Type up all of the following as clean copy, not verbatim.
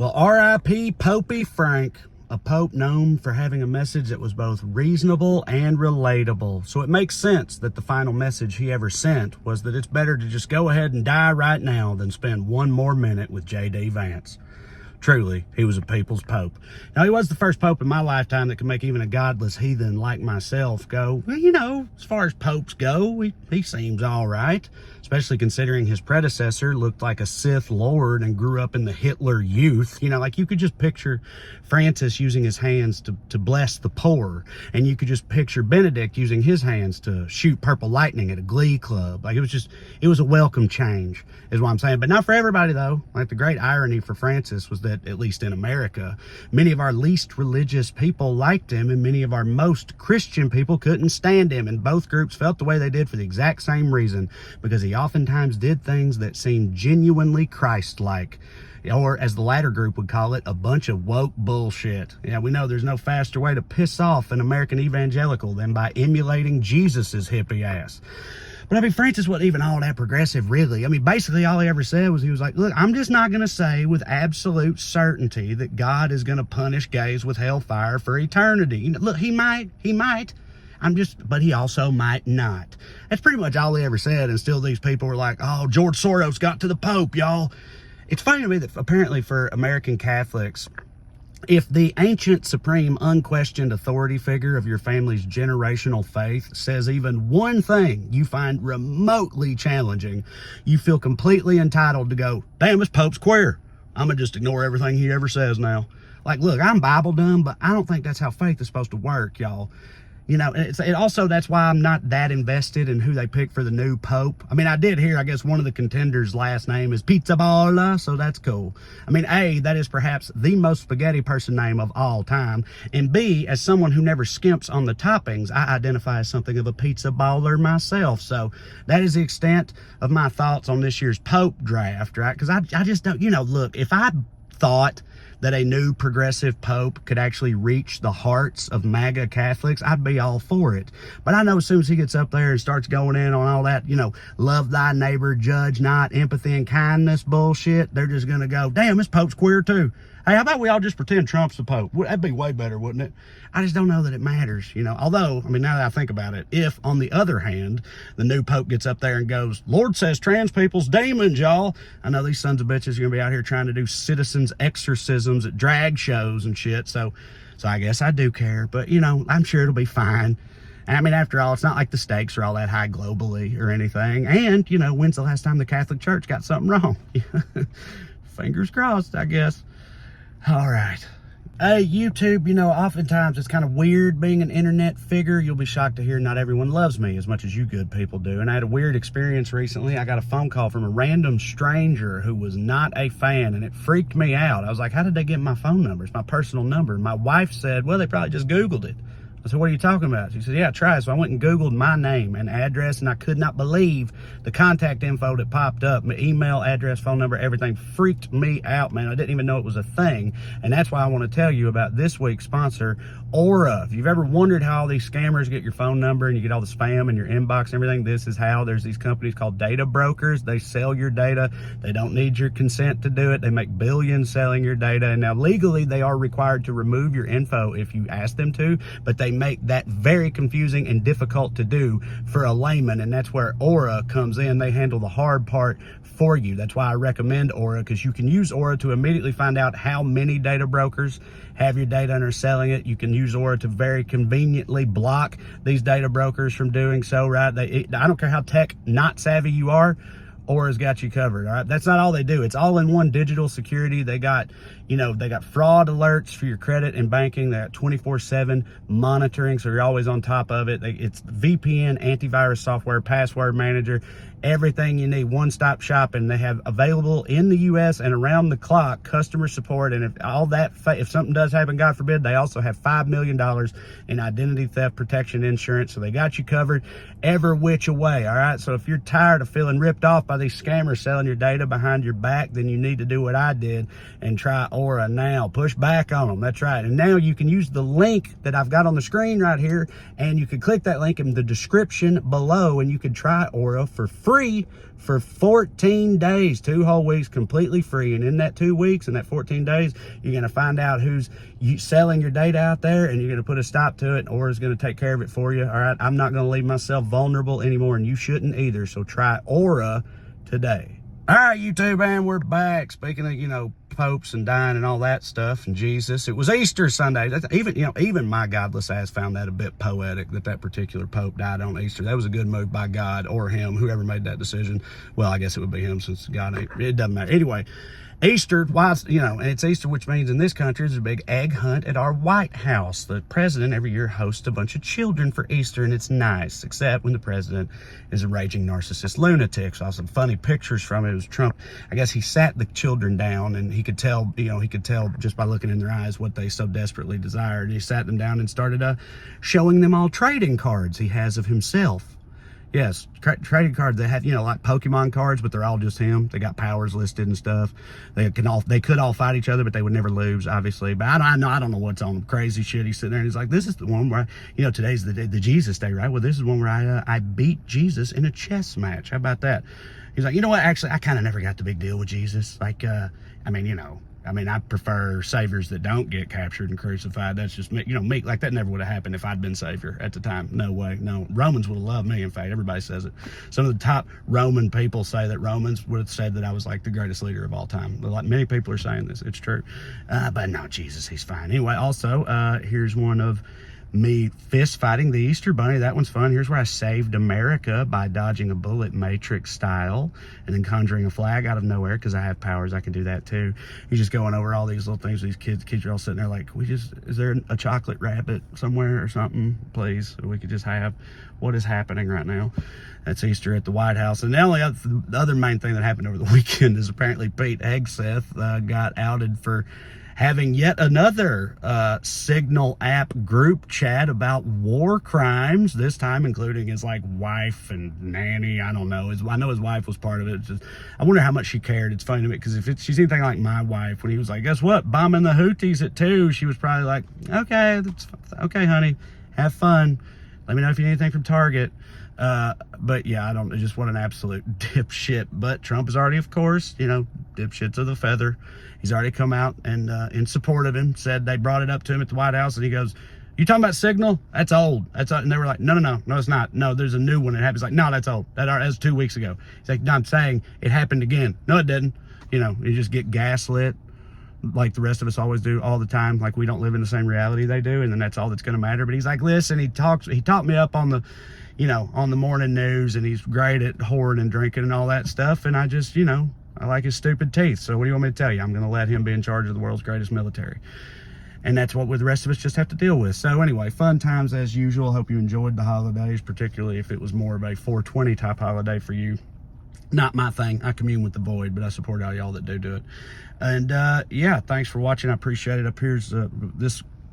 Well, R.I.P. Popey Frank, a pope known for having a message that was both reasonable and relatable. So it makes sense that the final message he ever sent was that it's better to just go ahead and die right now than spend one more minute with J.D. Vance. Truly, he was a people's pope. Now, he was the first pope in my lifetime that could make even a godless heathen like myself go, well, you know, as far as popes go, he seems all right, especially considering his predecessor looked like a Sith Lord and grew up in the Hitler Youth. You know, like you could just picture Francis using his hands to bless the poor, and you could just picture Benedict using his hands to shoot purple lightning at a glee club. Like, it was a welcome change, is what I'm saying. But not for everybody, though. Like, the great irony for Francis was that, at least in America, many of our least religious people liked him, and many of our most Christian people couldn't stand him, and both groups felt the way they did for the exact same reason, because he oftentimes did things that seemed genuinely Christ-like, or as the latter group would call it, a bunch of woke bullshit. Yeah, we know there's no faster way to piss off an American evangelical than by emulating Jesus's hippie ass. But I mean, Francis wasn't even all that progressive, really. I mean, basically all he ever said was, he was like, look, I'm just not going to say with absolute certainty that God is going to punish gays with hellfire for eternity. You know, look, he might. But he also might not. That's pretty much all he ever said, and still these people were like, oh, George Soros got to the Pope, y'all. It's funny to me that apparently for American Catholics, if the ancient, supreme, unquestioned authority figure of your family's generational faith says even one thing you find remotely challenging, you feel completely entitled to go, damn, this Pope's queer. I'm going to just ignore everything he ever says now. Like, look, I'm Bible dumb, but I don't think that's how faith is supposed to work, y'all. You know, it also, that's why I'm not that invested in who they pick for the new pope. I mean, I did hear, I guess, one of the contenders' last name is Pizza Balla, so that's cool. I mean, A, that is perhaps the most spaghetti person name of all time. And B, as someone who never skimps on the toppings, I identify as something of a pizza baller myself. So that is the extent of my thoughts on this year's pope draft, right? Because I just don't, you know, look, if I thought that a new progressive pope could actually reach the hearts of MAGA Catholics, I'd be all for it. But I know as soon as he gets up there and starts going in on all that, you know, love thy neighbor, judge not, empathy and kindness bullshit, they're just going to go, damn, this pope's queer too. Hey, how about we all just pretend Trump's the pope? That'd be way better, wouldn't it? I just don't know that it matters, you know. Although, I mean, now that I think about it, if, on the other hand, the new pope gets up there and goes, Lord says trans people's demons, y'all. I know these sons of bitches are going to be out here trying to do citizens exorcisms at drag shows and shit. So I guess I do care. But, you know, I'm sure it'll be fine. I mean, after all, it's not like the stakes are all that high globally or anything. And, you know, when's the last time the Catholic Church got something wrong? Fingers crossed, I guess. All right. Hey, YouTube, you know, oftentimes it's kind of weird being an internet figure. You'll be shocked to hear not everyone loves me as much as you good people do. And I had a weird experience recently. I got a phone call from a random stranger who was not a fan, and it freaked me out. I was like, how did they get my phone number? It's my personal number. And my wife said, well, they probably just Googled it. I said, what are you talking about? She said, yeah, try it. So I went and Googled my name and address, and I could not believe the contact info that popped up. My email, address, phone number, everything freaked me out, man. I didn't even know it was a thing. And that's why I want to tell you about this week's sponsor, Aura. If you've ever wondered how all these scammers get your phone number and you get all the spam in your inbox and everything, this is how. There's these companies called data brokers. They sell your data. They don't need your consent to do it. They make billions selling your data. And now legally, they are required to remove your info if you ask them to, but they make that very confusing and difficult to do for a layman, and that's where Aura comes in. They handle the hard part for you. That's why I recommend Aura, because you can use Aura to immediately find out how many data brokers have your data and are selling it. You can use Aura to very conveniently block these data brokers from doing so, right? I don't care how tech not savvy you are, Aura's got you covered, all right? That's not all they do. It's all in one digital security. They got, you know, they got fraud alerts for your credit and banking. They got 24/7 monitoring, so you're always on top of it. It's VPN, antivirus software, password manager, everything you need, one-stop shopping. They have available in the U.S. and around the clock customer support. And if something does happen, God forbid, they also have $5 million in identity theft protection insurance. So they got you covered every which way. All right. So if you're tired of feeling ripped off by these scammers selling your data behind your back, then you need to do what I did and try Aura now. Push back on them. That's right. And now you can use the link that I've got on the screen right here, and you can click that link in the description below, and you can try Aura for free. free for 14 days, 2 whole weeks, completely free. And in that 2 weeks and that 14 days, you're going to find out who's selling your data out there, and you're going to put a stop to it, or is going to take care of it for you. All right, I'm not going to leave myself vulnerable anymore, and you shouldn't either. So try Aura today. All right, YouTube, man, we're back. Speaking of, popes and dying and all that stuff, and Jesus, it was Easter Sunday. That's, even my godless ass found that a bit poetic that particular pope died on Easter. That was a good move by God, or him, whoever made that decision. Well, I guess it would be him, since God ain't, it doesn't matter. Anyway, Easter, and it's Easter, which means in this country there's a big egg hunt at our White House. The president every year hosts a bunch of children for Easter, and it's nice, except when the president is a raging narcissist lunatic. So I saw some funny pictures from it. It was Trump. I guess he sat the children down, and he could tell just by looking in their eyes what they so desperately desired. And he sat them down and started showing them all trading cards he has of himself. Yes, trading cards. They have, like Pokemon cards, but they're all just him. They got powers listed and stuff. They could all fight each other, but they would never lose, obviously. But I don't know what's on them. Crazy shit. He's sitting there and he's like, this is the one where, today's the Jesus day, right? Well, this is one where I beat Jesus in a chess match. How about that? He's like, you know what? Actually, I kind of never got the big deal with Jesus. Like, I prefer saviors that don't get captured and crucified. That's just me. Me, like that never would have happened if I'd been savior at the time. No way. No. Romans would have loved me. In fact, everybody says it. Some of the top Roman people say that Romans would have said that I was like the greatest leader of all time. Like many people are saying this. It's true. But no, Jesus, he's fine. Anyway, also, here's one of me fist fighting the Easter Bunny. That one's fun. Here's where I saved America by dodging a bullet Matrix style and then conjuring a flag out of nowhere, because I have powers. I can do that too. He's just going over all these little things with these kids. Kids are all sitting there like, is there a chocolate rabbit somewhere or something, please, so we could just have what is happening right now. That's Easter at the White House. And the other main thing that happened over the weekend is apparently Pete Hegseth got outed for having yet another Signal app group chat about war crimes, this time including his wife and nanny. I don't know. I know his wife was part of it. I wonder how much she cared. It's funny to me, because if she's anything like my wife, when he was like, guess what, bombing the Houthis at 2, she was probably like, okay, okay, honey, have fun. Let me know if you need anything from Target. But yeah, just what an absolute dipshit. But Trump is already, of course, dipshits of the feather. He's already come out and in support of him, said they brought it up to him at the White House, and he goes, you talking about Signal? That's old. That's old. And they were like, no, it's not. No, there's a new one. It happens. Like, no, that's old. That's 2 weeks ago. He's like, no, I'm saying it happened again. No, it didn't. You just get gaslit like the rest of us always do all the time. Like we don't live in the same reality they do, and then that's all that's going to matter. But he's like, listen, he taught me up on the, on the morning news, and he's great at whoring and drinking and all that stuff. And I just, I like his stupid teeth. So what do you want me to tell you? I'm going to let him be in charge of the world's greatest military. And that's what the rest of us just have to deal with. So anyway, fun times as usual. Hope you enjoyed the holidays, particularly if it was more of a 420 type holiday for you. Not my thing. I commune with the void, but I support all y'all that do it. And yeah, thanks for watching. I appreciate it. Up here's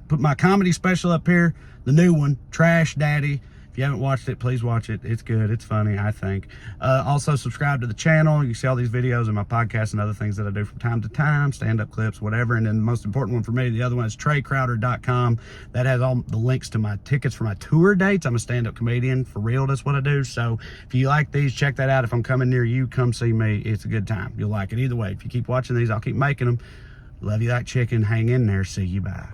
put my comedy special up here, the new one, Trash Daddy. If you haven't watched it, please watch it. It's good. It's funny, I think. Also, subscribe to the channel. You can see all these videos and my podcasts and other things that I do from time to time, stand-up clips, whatever. And then the most important one for me, the other one is TreyCrowder.com. That has all the links to my tickets for my tour dates. I'm a stand-up comedian. For real, that's what I do. So if you like these, check that out. If I'm coming near you, come see me. It's a good time. You'll like it. Either way, if you keep watching these, I'll keep making them. Love you like chicken. Hang in there. See you. Bye.